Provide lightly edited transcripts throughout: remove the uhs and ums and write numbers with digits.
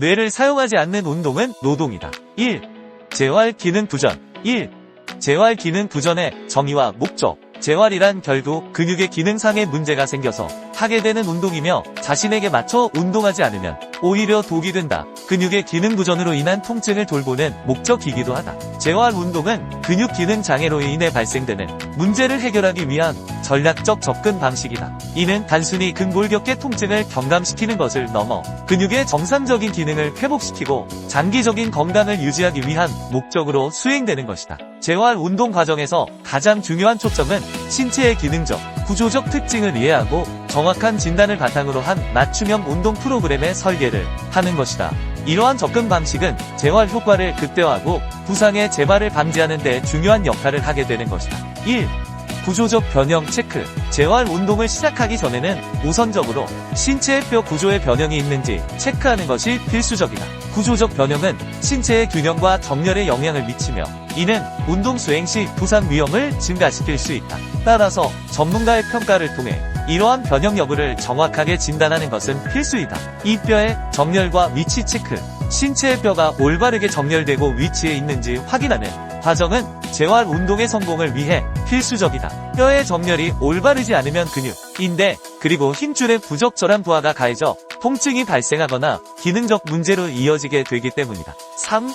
뇌를 사용하지 않는 운동은 노동이다. 1. 재활 기능 부전. 1. 재활 기능 부전의 정의와 목적. 재활이란 결국 근육의 기능상의 문제가 생겨서 하게 되는 운동이며 자신에게 맞춰 운동하지 않으면 오히려 독이 된다. 근육의 기능 부전으로 인한 통증을 돌보는 목적이기도 하다. 재활 운동은 근육 기능 장애로 인해 발생되는 문제를 해결하기 위한 전략적 접근 방식이다. 이는 단순히 근골격계 통증을 경감시키는 것을 넘어 근육의 정상적인 기능을 회복시키고 장기적인 건강을 유지하기 위한 목적으로 수행되는 것이다. 재활 운동 과정에서 가장 중요한 초점은 신체의 기능적, 구조적 특징을 이해하고 정확한 진단을 바탕으로 한 맞춤형 운동 프로그램의 설계를 하는 것이다. 이러한 접근 방식은 재활 효과를 극대화하고 부상의 재발을 방지하는 데 중요한 역할을 하게 되는 것이다. 1. 구조적 변형 체크. 재활 운동을 시작하기 전에는 우선적으로 신체의 뼈 구조의 변형이 있는지 체크하는 것이 필수적이다. 구조적 변형은 신체의 균형과 정렬에 영향을 미치며 이는 운동 수행 시 부상 위험을 증가시킬 수 있다. 따라서 전문가의 평가를 통해 이러한 변형 여부를 정확하게 진단하는 것은 필수이다. 이 뼈의 정렬과 위치 체크. 신체의 뼈가 올바르게 정렬되고 위치해 있는지 확인하는 과정은 재활 운동의 성공을 위해 필수적이다. 뼈의 정렬이 올바르지 않으면 근육, 인대, 그리고 힘줄의 부적절한 부하가 가해져 통증이 발생하거나 기능적 문제로 이어지게 되기 때문이다. 3.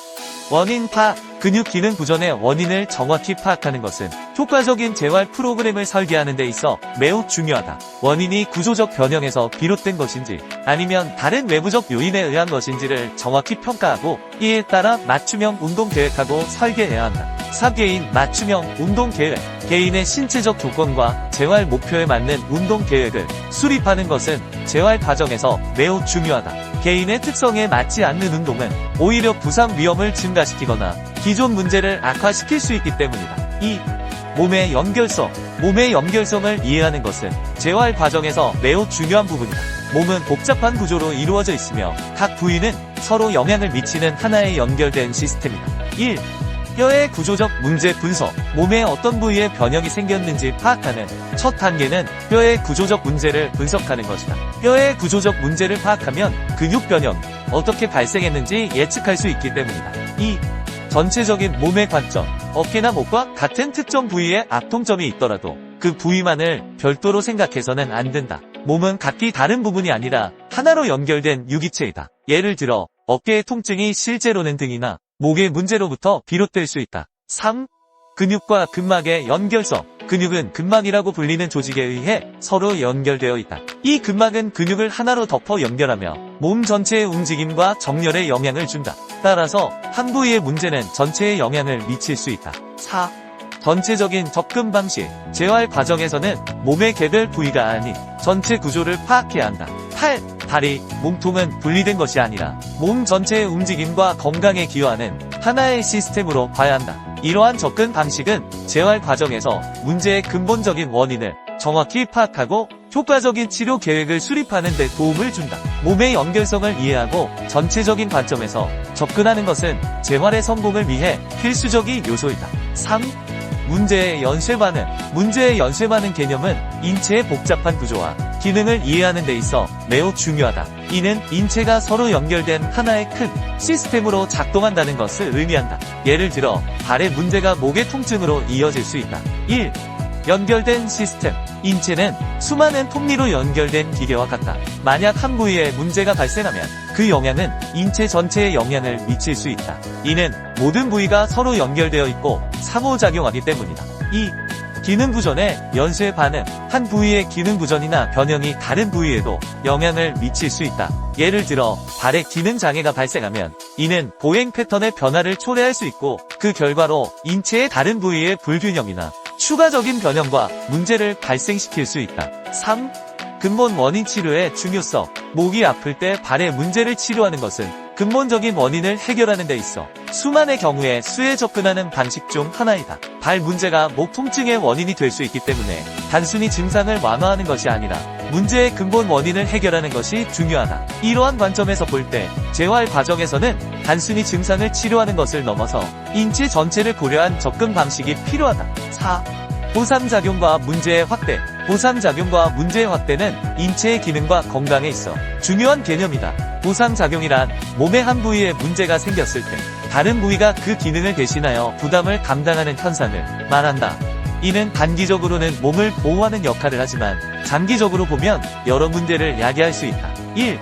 원인 파악. 근육 기능 부전의 원인을 정확히 파악하는 것은 효과적인 재활 프로그램을 설계하는 데 있어 매우 중요하다. 원인이 구조적 변형에서 비롯된 것인지 아니면 다른 외부적 요인에 의한 것인지를 정확히 평가하고 이에 따라 맞춤형 운동 계획하고 설계해야 한다. 4개인 맞춤형 운동 계획. 개인의 신체적 조건과 재활 목표에 맞는 운동 계획을 수립하는 것은 재활 과정에서 매우 중요하다. 개인의 특성에 맞지 않는 운동은 오히려 부상 위험을 증가시키거나 기존 문제를 악화시킬 수 있기 때문이다. 2. 몸의 연결성. 몸의 연결성을 이해하는 것은 재활 과정에서 매우 중요한 부분이다. 몸은 복잡한 구조로 이루어져 있으며 각 부위는 서로 영향을 미치는 하나의 연결된 시스템이다. 1. 뼈의 구조적 문제 분석. 몸의 어떤 부위에 변형이 생겼는지 파악하는 첫 단계는 뼈의 구조적 문제를 분석하는 것이다. 뼈의 구조적 문제를 파악하면 근육 변형, 어떻게 발생했는지 예측할 수 있기 때문이다. 2. 전체적인 몸의 관점. 어깨나 목과 같은 특정 부위에 악통점이 있더라도 그 부위만을 별도로 생각해서는 안 된다. 몸은 각기 다른 부분이 아니라 하나로 연결된 유기체이다. 예를 들어 어깨의 통증이 실제로는 등이나 목의 문제로부터 비롯될 수 있다. 3. 근육과 근막의 연결성. 근육은 근막이라고 불리는 조직에 의해 서로 연결되어 있다. 이 근막은 근육을 하나로 덮어 연결하며 몸 전체의 움직임과 정렬에 영향을 준다. 따라서 한 부위의 문제는 전체에 영향을 미칠 수 있다. 4. 전체적인 접근 방식. 재활 과정에서는 몸의 개별 부위가 아닌 전체 구조를 파악해야 한다. 팔, 다리, 몸통은 분리된 것이 아니라 몸 전체의 움직임과 건강에 기여하는 하나의 시스템으로 봐야 한다. 이러한 접근 방식은 재활 과정에서 문제의 근본적인 원인을 정확히 파악하고 효과적인 치료 계획을 수립하는 데 도움을 준다. 몸의 연결성을 이해하고 전체적인 관점에서 접근하는 것은 재활의 성공을 위해 필수적인 요소이다. 3. 문제의 연쇄 반응. 문제의 연쇄 반응 개념은 인체의 복잡한 구조와 기능을 이해하는 데 있어 매우 중요하다. 이는 인체가 서로 연결된 하나의 큰 시스템으로 작동한다는 것을 의미한다. 예를 들어 발의 문제가 목의 통증으로 이어질 수 있다. 1. 연결된 시스템. 인체는 수많은 톱니로 연결된 기계와 같다. 만약 한 부위에 문제가 발생하면 그 영향은 인체 전체에 영향을 미칠 수 있다. 이는 모든 부위가 서로 연결되어 있고 상호작용하기 때문이다. 2. 기능 부전의 연쇄 반응. 한 부위의 기능 부전이나 변형이 다른 부위에도 영향을 미칠 수 있다. 예를 들어 발의 기능 장애가 발생하면 이는 보행 패턴의 변화를 초래할 수 있고 그 결과로 인체의 다른 부위의 불균형이나 추가적인 변형과 문제를 발생시킬 수 있다. 3. 근본 원인 치료의 중요성. 목이 아플 때 발의 문제를 치료하는 것은 근본적인 원인을 해결하는 데 있어 수많은 경우에 수에 접근하는 방식 중 하나이다. 발 문제가 목 통증의 원인이 될 수 있기 때문에 단순히 증상을 완화하는 것이 아니라 문제의 근본 원인을 해결하는 것이 중요하다. 이러한 관점에서 볼 때 재활 과정에서는 단순히 증상을 치료하는 것을 넘어서 인체 전체를 고려한 접근 방식이 필요하다. 4. 보상작용과 문제의 확대. 보상작용과 문제의 확대는 인체의 기능과 건강에 있어 중요한 개념이다. 보상작용이란 몸의 한 부위에 문제가 생겼을 때 다른 부위가 그 기능을 대신하여 부담을 감당하는 현상을 말한다. 이는 단기적으로는 몸을 보호하는 역할을 하지만 장기적으로 보면 여러 문제를 야기할 수 있다. 1.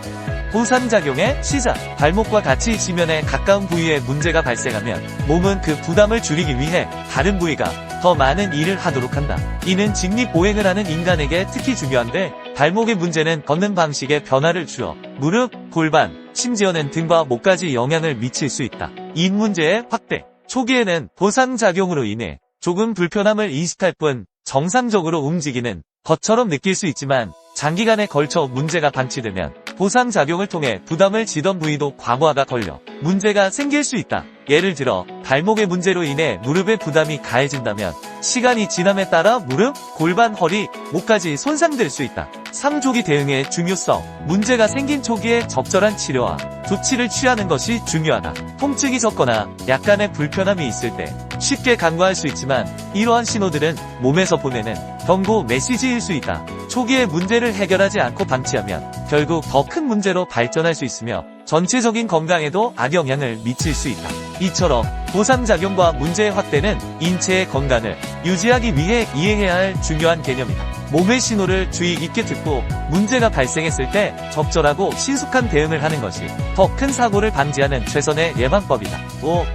보상작용의 시작. 발목과 같이 지면에 가까운 부위에 문제가 발생하면 몸은 그 부담을 줄이기 위해 다른 부위가 더 많은 일을 하도록 한다. 이는 직립보행을 하는 인간에게 특히 중요한데, 발목의 문제는 걷는 방식에 변화를 주어 무릎, 골반, 심지어는 등과 목까지 영향을 미칠 수 있다. 이 문제의 확대. 초기에는 보상작용으로 인해 조금 불편함을 인식할 뿐 정상적으로 움직이는 것처럼 느낄 수 있지만, 장기간에 걸쳐 문제가 방치되면 보상작용을 통해 부담을 지던 부위도 과부하가 걸려 문제가 생길 수 있다. 예를 들어 발목의 문제로 인해 무릎에 부담이 가해진다면 시간이 지남에 따라 무릎, 골반, 허리, 목까지 손상될 수 있다. 3조기 대응의 중요성. 문제가 생긴 초기에 적절한 치료와 조치를 취하는 것이 중요하다. 통증이 적거나 약간의 불편함이 있을 때 쉽게 간과할 수 있지만, 이러한 신호들은 몸에서 보내는 경고 메시지일 수 있다. 초기에 문제를 해결하지 않고 방치하면 결국 더 큰 문제로 발전할 수 있으며 전체적인 건강에도 악영향을 미칠 수 있다. 이처럼 보상작용과 문제의 확대는 인체의 건강을 유지하기 위해 이해해야 할 중요한 개념이다. 몸의 신호를 주의 깊게 듣고 문제가 발생했을 때 적절하고 신속한 대응을 하는 것이 더 큰 사고를 방지하는 최선의 예방법이다. 5.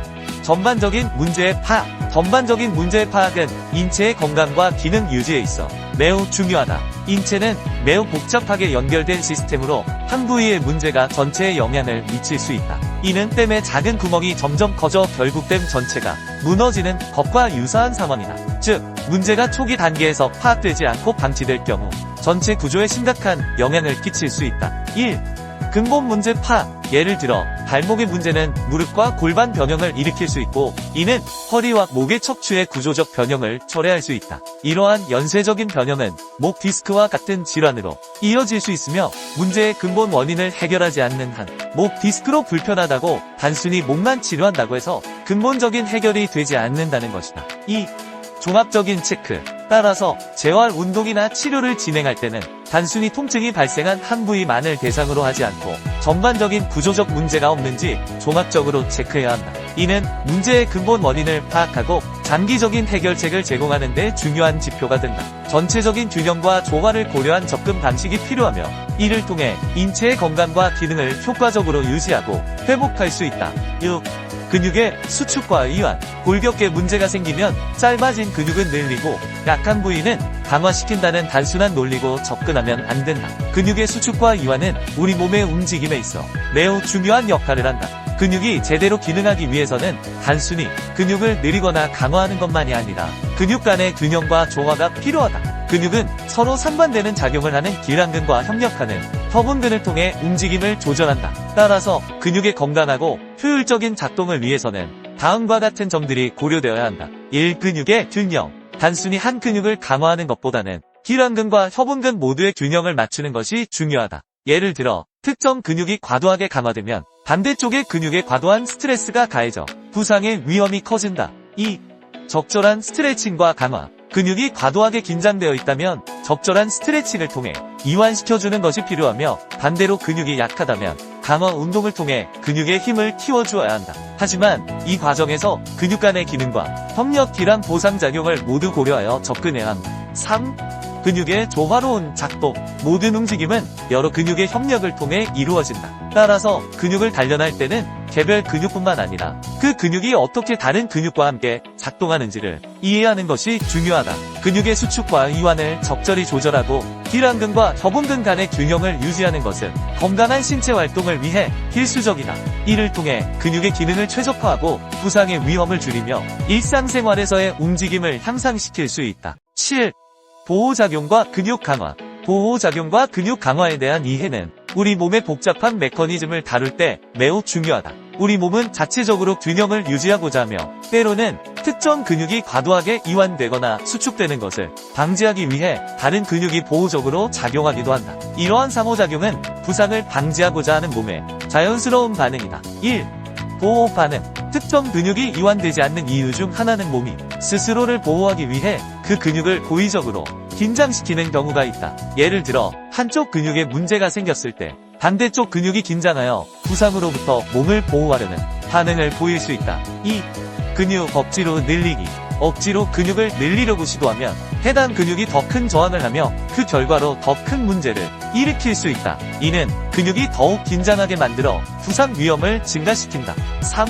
전반적인 문제의 파악. 전반적인 문제의 파악은 인체의 건강과 기능 유지에 있어 매우 중요하다. 인체는 매우 복잡하게 연결된 시스템으로 한 부위의 문제가 전체에 영향을 미칠 수 있다. 이는 댐의 작은 구멍이 점점 커져 결국 댐 전체가 무너지는 것과 유사한 상황이다. 즉, 문제가 초기 단계에서 파악되지 않고 방치될 경우 전체 구조에 심각한 영향을 끼칠 수 있다. 1. 근본 문제 파악. 예를 들어 발목의 문제는 무릎과 골반 변형을 일으킬 수 있고, 이는 허리와 목의 척추의 구조적 변형을 초래할 수 있다. 이러한 연쇄적인 변형은 목 디스크와 같은 질환으로 이어질 수 있으며, 문제의 근본 원인을 해결하지 않는 한 목 디스크로 불편하다고 단순히 목만 치료한다고 해서 근본적인 해결이 되지 않는다는 것이다. 2. 종합적인 체크. 따라서 재활 운동이나 치료를 진행할 때는 단순히 통증이 발생한 한 부위만을 대상으로 하지 않고 전반적인 구조적 문제가 없는지 종합적으로 체크해야 한다. 이는 문제의 근본 원인을 파악하고 장기적인 해결책을 제공하는 데 중요한 지표가 된다. 전체적인 균형과 조화를 고려한 접근 방식이 필요하며, 이를 통해 인체의 건강과 기능을 효과적으로 유지하고 회복할 수 있다. 6. 근육의 수축과 이완. 골격계 문제가 생기면 짧아진 근육은 늘리고 약한 부위는 강화시킨다는 단순한 논리고 접근하면 안 된다. 근육의 수축과 이완은 우리 몸의 움직임에 있어 매우 중요한 역할을 한다. 근육이 제대로 기능하기 위해서는 단순히 근육을 늘리거나 강화하는 것만이 아니라 근육 간의 균형과 조화가 필요하다. 근육은 서로 상반되는 작용을 하는 기랑근과 협력하는 협응근을 통해 움직임을 조절한다. 따라서 근육의 건강하고 효율적인 작동을 위해서는 다음과 같은 점들이 고려되어야 한다. 1. 근육의 균형. 단순히 한 근육을 강화하는 것보다는 기랑근과 협응근 모두의 균형을 맞추는 것이 중요하다. 예를 들어 특정 근육이 과도하게 강화되면 반대쪽의 근육에 과도한 스트레스가 가해져 부상의 위험이 커진다. 2. 적절한 스트레칭과 강화. 근육이 과도하게 긴장되어 있다면 적절한 스트레칭을 통해 이완시켜주는 것이 필요하며, 반대로 근육이 약하다면 강화 운동을 통해 근육의 힘을 키워주어야 한다. 하지만 이 과정에서 근육 간의 기능과 협력, 기랑, 보상작용을 모두 고려하여 접근해야 한다. 3. 근육의 조화로운 작동. 모든 움직임은 여러 근육의 협력을 통해 이루어진다. 따라서 근육을 단련할 때는 개별 근육뿐만 아니라 그 근육이 어떻게 다른 근육과 함께 작동하는지를 이해하는 것이 중요하다. 근육의 수축과 이완을 적절히 조절하고 기랑근과 협응근 간의 균형을 유지하는 것은 건강한 신체 활동을 위해 필수적이다. 이를 통해 근육의 기능을 최적화하고 부상의 위험을 줄이며 일상생활에서의 움직임을 향상시킬 수 있다. 7. 보호작용과 근육 강화. 보호작용과 근육 강화에 대한 이해는 우리 몸의 복잡한 메커니즘을 다룰 때 매우 중요하다. 우리 몸은 자체적으로 균형을 유지하고자 하며, 때로는 특정 근육이 과도하게 이완되거나 수축되는 것을 방지하기 위해 다른 근육이 보호적으로 작용하기도 한다. 이러한 상호작용은 부상을 방지하고자 하는 몸의 자연스러운 반응이다. 1. 보호 반응. 특정 근육이 이완되지 않는 이유 중 하나는 몸이 스스로를 보호하기 위해 그 근육을 고의적으로 긴장시키는 경우가 있다. 예를 들어 한쪽 근육에 문제가 생겼을 때 반대쪽 근육이 긴장하여 부상으로부터 몸을 보호하려는 반응을 보일 수 있다. 2. 근육 억지로 늘리기. 억지로 근육을 늘리려고 시도하면 해당 근육이 더 큰 저항을 하며 그 결과로 더 큰 문제를 일으킬 수 있다. 이는 근육이 더욱 긴장하게 만들어 부상 위험을 증가시킨다. 3.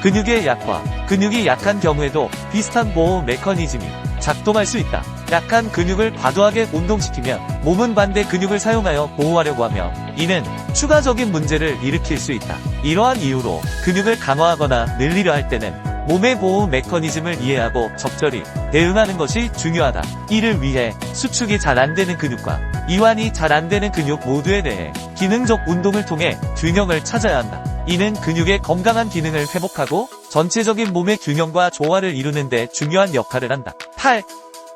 근육의 약화. 근육이 약한 경우에도 비슷한 보호 메커니즘이 작동할 수 있다. 약한 근육을 과도하게 운동시키면 몸은 반대 근육을 사용하여 보호하려고 하며 이는 추가적인 문제를 일으킬 수 있다. 이러한 이유로 근육을 강화하거나 늘리려 할 때는 몸의 보호 메커니즘을 이해하고 적절히 대응하는 것이 중요하다. 이를 위해 수축이 잘 안되는 근육과 이완이 잘 안되는 근육 모두에 대해 기능적 운동을 통해 균형을 찾아야 한다. 이는 근육의 건강한 기능을 회복하고 전체적인 몸의 균형과 조화를 이루는 데 중요한 역할을 한다. 8.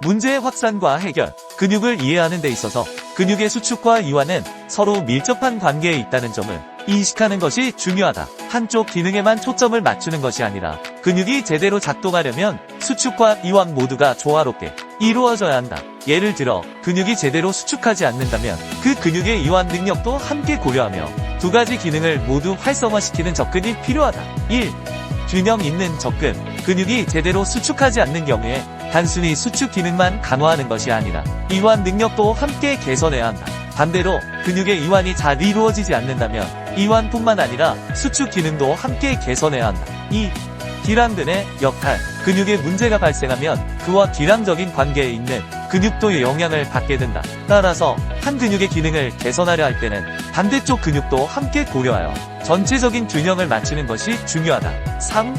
문제의 확산과 해결. 근육을 이해하는 데 있어서 근육의 수축과 이완은 서로 밀접한 관계에 있다는 점을 인식하는 것이 중요하다. 한쪽 기능에만 초점을 맞추는 것이 아니라 근육이 제대로 작동하려면 수축과 이완 모두가 조화롭게 이루어져야 한다. 예를 들어 근육이 제대로 수축하지 않는다면 그 근육의 이완 능력도 함께 고려하며 두 가지 기능을 모두 활성화시키는 접근이 필요하다. 1. 균형 있는 접근. 근육이 제대로 수축하지 않는 경우에 단순히 수축 기능만 강화하는 것이 아니라 이완 능력도 함께 개선해야 한다. 반대로 근육의 이완이 잘 이루어지지 않는다면 이완뿐만 아니라 수축 기능도 함께 개선해야 한다. 2. 기량근의 역할. 근육에 문제가 발생하면 그와 기량적인 관계에 있는 근육도 영향을 받게 된다. 따라서 한 근육의 기능을 개선하려 할 때는 반대쪽 근육도 함께 고려하여 전체적인 균형을 맞추는 것이 중요하다. 3.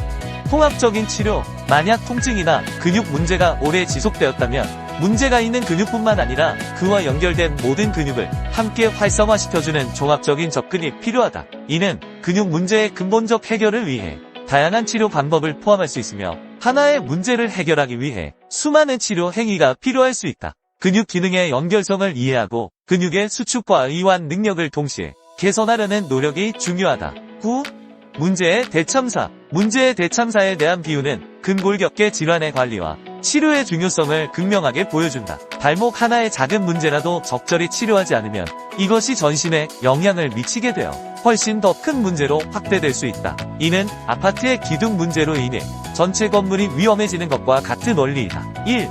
통합적인 치료. 만약 통증이나 근육 문제가 오래 지속되었다면 문제가 있는 근육뿐만 아니라 그와 연결된 모든 근육을 함께 활성화시켜주는 종합적인 접근이 필요하다. 이는 근육 문제의 근본적 해결을 위해 다양한 치료 방법을 포함할 수 있으며 하나의 문제를 해결하기 위해 수많은 치료 행위가 필요할 수 있다. 근육 기능의 연결성을 이해하고 근육의 수축과 이완 능력을 동시에 개선하려는 노력이 중요하다. 9. 문제의 대참사. 문제의 대참사에 대한 비유는 근골격계 질환의 관리와 치료의 중요성을 극명하게 보여준다. 발목 하나의 작은 문제라도 적절히 치료하지 않으면 이것이 전신에 영향을 미치게 되어 훨씬 더 큰 문제로 확대될 수 있다. 이는 아파트의 기둥 문제로 인해 전체 건물이 위험해지는 것과 같은 원리이다. 1.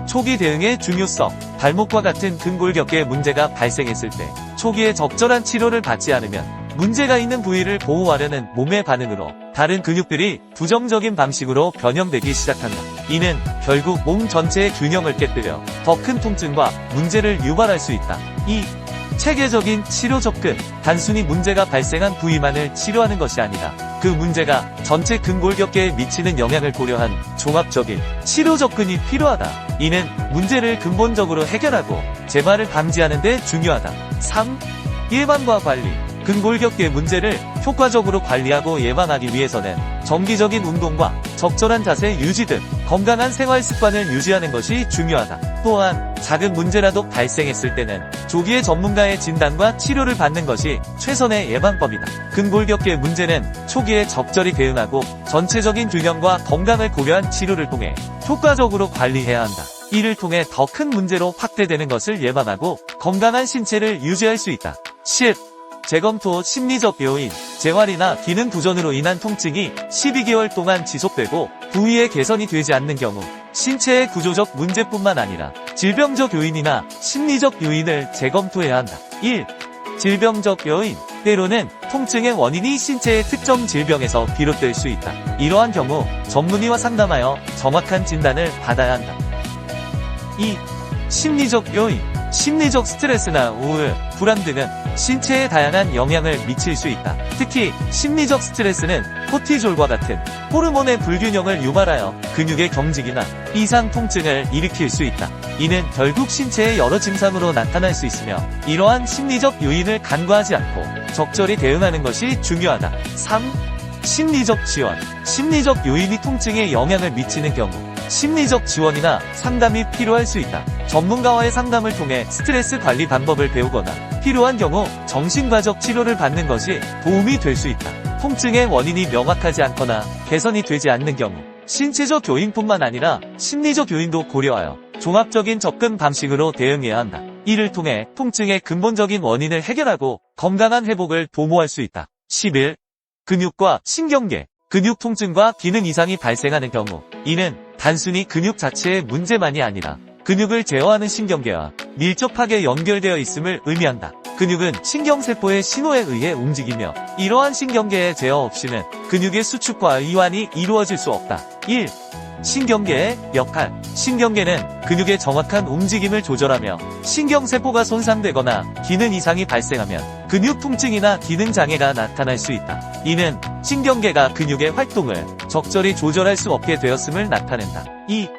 초기 대응의 중요성. 발목과 같은 근골격계 문제가 발생했을 때 초기에 적절한 치료를 받지 않으면 문제가 있는 부위를 보호하려는 몸의 반응으로 다른 근육들이 부정적인 방식으로 변형되기 시작한다. 이는 결국 몸 전체의 균형을 깨뜨려 더 큰 통증과 문제를 유발할 수 있다. 2. 체계적인 치료 접근. 단순히 문제가 발생한 부위만을 치료하는 것이 아니라 그 문제가 전체 근골격계에 미치는 영향을 고려한 종합적인 치료 접근이 필요하다. 이는 문제를 근본적으로 해결하고 재발을 방지하는 데 중요하다. 3. 예방과 관리. 근골격계 문제를 효과적으로 관리하고 예방하기 위해서는 정기적인 운동과 적절한 자세 유지 등 건강한 생활 습관을 유지하는 것이 중요하다. 또한 작은 문제라도 발생했을 때는 조기에 전문가의 진단과 치료를 받는 것이 최선의 예방법이다. 근골격계 문제는 초기에 적절히 대응하고 전체적인 균형과 건강을 고려한 치료를 통해 효과적으로 관리해야 한다. 이를 통해 더 큰 문제로 확대되는 것을 예방하고 건강한 신체를 유지할 수 있다. 10. 재검토 심리적 요인. 재활이나 기능 부전으로 인한 통증이 12개월 동안 지속되고 부위의 개선이 되지 않는 경우 신체의 구조적 문제뿐만 아니라 질병적 요인이나 심리적 요인을 재검토해야 한다. 1. 질병적 요인. 때로는 통증의 원인이 신체의 특정 질병에서 비롯될 수 있다. 이러한 경우 전문의와 상담하여 정확한 진단을 받아야 한다. 2. 심리적 요인. 심리적 스트레스나 우울, 불안 등은 신체에 다양한 영향을 미칠 수 있다. 특히 심리적 스트레스는 코티졸과 같은 호르몬의 불균형을 유발하여 근육의 경직이나 이상 통증을 일으킬 수 있다. 이는 결국 신체의 여러 증상으로 나타날 수 있으며 이러한 심리적 요인을 간과하지 않고 적절히 대응하는 것이 중요하다. 3. 심리적 지원. 심리적 요인이 통증에 영향을 미치는 경우 심리적 지원이나 상담이 필요할 수 있다. 전문가와의 상담을 통해 스트레스 관리 방법을 배우거나 필요한 경우 정신과적 치료를 받는 것이 도움이 될 수 있다. 통증의 원인이 명확하지 않거나 개선이 되지 않는 경우 신체적 요인뿐만 아니라 심리적 요인도 고려하여 종합적인 접근 방식으로 대응해야 한다. 이를 통해 통증의 근본적인 원인을 해결하고 건강한 회복을 도모할 수 있다. 11. 근육과 신경계. 근육 통증과 기능 이상이 발생하는 경우 이는 단순히 근육 자체의 문제만이 아니라 근육을 제어하는 신경계와 밀접하게 연결되어 있음을 의미한다. 근육은 신경세포의 신호에 의해 움직이며 이러한 신경계의 제어 없이는 근육의 수축과 이완이 이루어질 수 없다. 1. 신경계의 역할. 신경계는 근육의 정확한 움직임을 조절하며 신경세포가 손상되거나 기능 이상이 발생하면 근육 통증이나 기능 장애가 나타날 수 있다. 이는 신경계가 근육의 활동을 적절히 조절할 수 없게 되었음을 나타낸다. 2.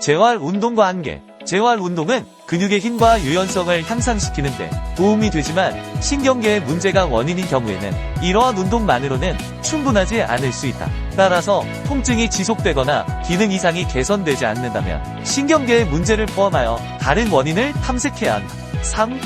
재활 운동과 한계. 재활 운동은 근육의 힘과 유연성을 향상시키는데 도움이 되지만 신경계의 문제가 원인인 경우에는 이러한 운동만으로는 충분하지 않을 수 있다. 따라서 통증이 지속되거나 기능 이상이 개선되지 않는다면 신경계의 문제를 포함하여 다른 원인을 탐색해야 한다. 3.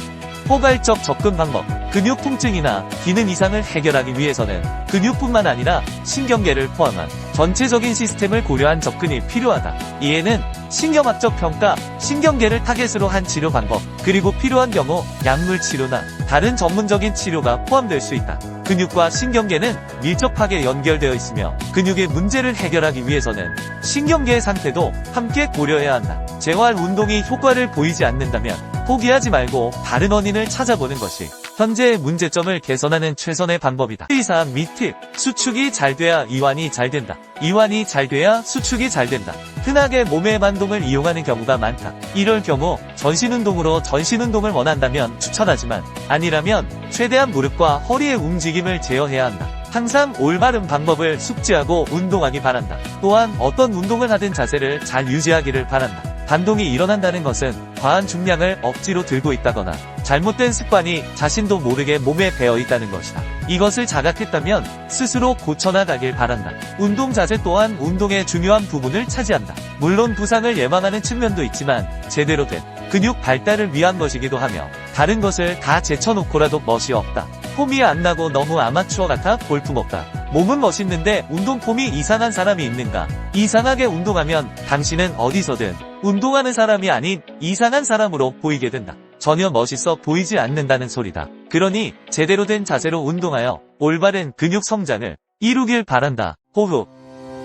포괄적 접근 방법. 근육 통증이나 기능 이상을 해결하기 위해서는 근육뿐만 아니라 신경계를 포함한 전체적인 시스템을 고려한 접근이 필요하다. 이에는 신경학적 평가, 신경계를 타겟으로 한 치료 방법, 그리고 필요한 경우 약물 치료나 다른 전문적인 치료가 포함될 수 있다. 근육과 신경계는 밀접하게 연결되어 있으며 근육의 문제를 해결하기 위해서는 신경계의 상태도 함께 고려해야 한다. 재활 운동이 효과를 보이지 않는다면 포기하지 말고 다른 원인을 찾아보는 것이 현재의 문제점을 개선하는 최선의 방법이다. 의사 및 팁. 수축이 잘 돼야 이완이 잘 된다. 이완이 잘 돼야 수축이 잘 된다. 흔하게 몸의 반동을 이용하는 경우가 많다. 이럴 경우 전신운동으로 전신운동을 원한다면 추천하지만 아니라면 최대한 무릎과 허리의 움직임을 제어해야 한다. 항상 올바른 방법을 숙지하고 운동하기 바란다. 또한 어떤 운동을 하든 자세를 잘 유지하기를 바란다. 반동이 일어난다는 것은 과한 중량을 억지로 들고 있다거나 잘못된 습관이 자신도 모르게 몸에 배어 있다는 것이다. 이것을 자각했다면 스스로 고쳐나가길 바란다. 운동 자세 또한 운동의 중요한 부분을 차지한다. 물론 부상을 예방하는 측면도 있지만 제대로 된 근육 발달을 위한 것이기도 하며 다른 것을 다 제쳐놓고라도 멋이 없다. 폼이 안 나고 너무 아마추어 같아 볼품없다. 몸은 멋있는데 운동 폼이 이상한 사람이 있는가? 이상하게 운동하면 당신은 어디서든 운동하는 사람이 아닌 이상한 사람으로 보이게 된다. 전혀 멋있어 보이지 않는다는 소리다. 그러니 제대로 된 자세로 운동하여 올바른 근육 성장을 이루길 바란다. 호흡.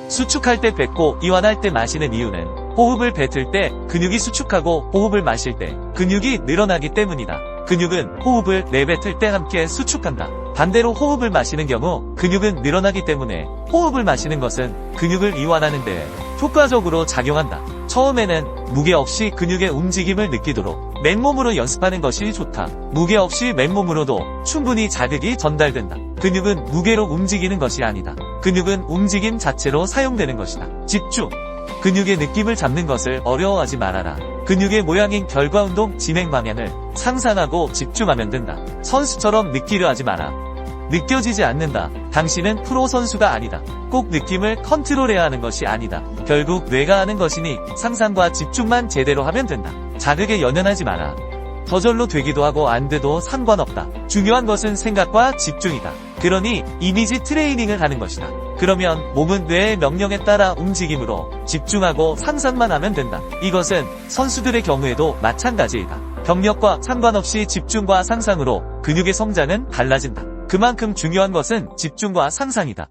수축할 때 뱉고 이완할 때 마시는 이유는 호흡을 뱉을 때 근육이 수축하고 호흡을 마실 때 근육이 늘어나기 때문이다. 근육은 호흡을 내뱉을 때 함께 수축한다. 반대로 호흡을 마시는 경우 근육은 늘어나기 때문에 호흡을 마시는 것은 근육을 이완하는 데 효과적으로 작용한다. 처음에는 무게 없이 근육의 움직임을 느끼도록 맨몸으로 연습하는 것이 좋다. 무게 없이 맨몸으로도 충분히 자극이 전달된다. 근육은 무게로 움직이는 것이 아니다. 근육은 움직임 자체로 사용되는 것이다. 집중. 근육의 느낌을 잡는 것을 어려워하지 말아라. 근육의 모양인 결과운동 진행 방향을 상상하고 집중하면 된다. 선수처럼 느끼려 하지 마라. 느껴지지 않는다. 당신은 프로 선수가 아니다. 꼭 느낌을 컨트롤해야 하는 것이 아니다. 결국 뇌가 하는 것이니 상상과 집중만 제대로 하면 된다. 자극에 연연하지 마라. 저절로 되기도 하고 안 돼도 상관없다. 중요한 것은 생각과 집중이다. 그러니 이미지 트레이닝을 하는 것이다. 그러면 몸은 뇌의 명령에 따라 움직임으로 집중하고 상상만 하면 된다. 이것은 선수들의 경우에도 마찬가지이다. 경력과 상관없이 집중과 상상으로 근육의 성장은 달라진다. 그만큼 중요한 것은 집중과 상상이다.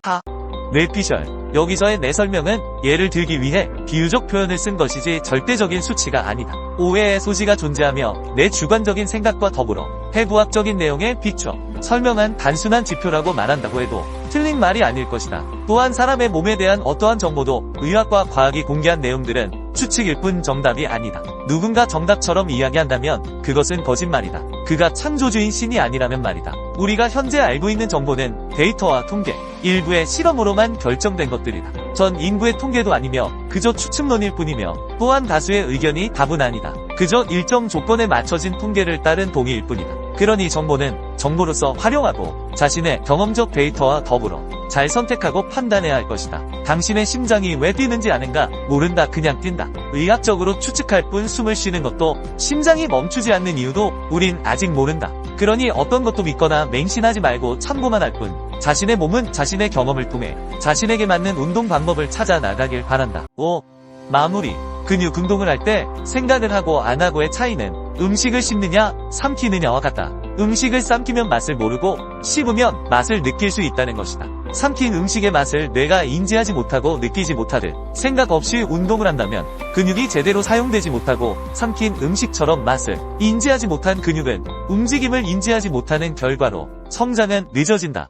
뇌피셜. 여기서의 내 설명은 예를 들기 위해 비유적 표현을 쓴 것이지 절대적인 수치가 아니다. 오해의 소지가 존재하며 내 주관적인 생각과 더불어 해부학적인 내용에 비춰 설명한 단순한 지표라고 말한다고 해도 틀린 말이 아닐 것이다. 또한 사람의 몸에 대한 어떠한 정보도 의학과 과학이 공개한 내용들은 추측일 뿐 정답이 아니다. 누군가 정답처럼 이야기한다면 그것은 거짓말이다. 그가 창조주인 신이 아니라면 말이다. 우리가 현재 알고 있는 정보는 데이터와 통계, 일부의 실험으로만 결정된 것들이다. 전 인구의 통계도 아니며 그저 추측론일 뿐이며 또한 다수의 의견이 답은 아니다. 그저 일정 조건에 맞춰진 통계를 따른 동의일 뿐이다. 그러니 정보는 정보로서 활용하고 자신의 경험적 데이터와 더불어 잘 선택하고 판단해야 할 것이다. 당신의 심장이 왜 뛰는지 아는가? 모른다. 그냥 뛴다. 의학적으로 추측할 뿐 숨을 쉬는 것도 심장이 멈추지 않는 이유도 우린 아직 모른다. 그러니 어떤 것도 믿거나 맹신하지 말고 참고만 할 뿐 자신의 몸은 자신의 경험을 통해 자신에게 맞는 운동 방법을 찾아 나가길 바란다. 5. 마무리. 근육 운동을 할 때 생각을 하고 안 하고의 차이는 음식을 씹느냐, 삼키느냐와 같다. 음식을 삼키면 맛을 모르고 씹으면 맛을 느낄 수 있다는 것이다. 삼킨 음식의 맛을 뇌가 인지하지 못하고 느끼지 못하듯 생각 없이 운동을 한다면 근육이 제대로 사용되지 못하고 삼킨 음식처럼 맛을 인지하지 못한 근육은 움직임을 인지하지 못하는 결과로 성장은 늦어진다.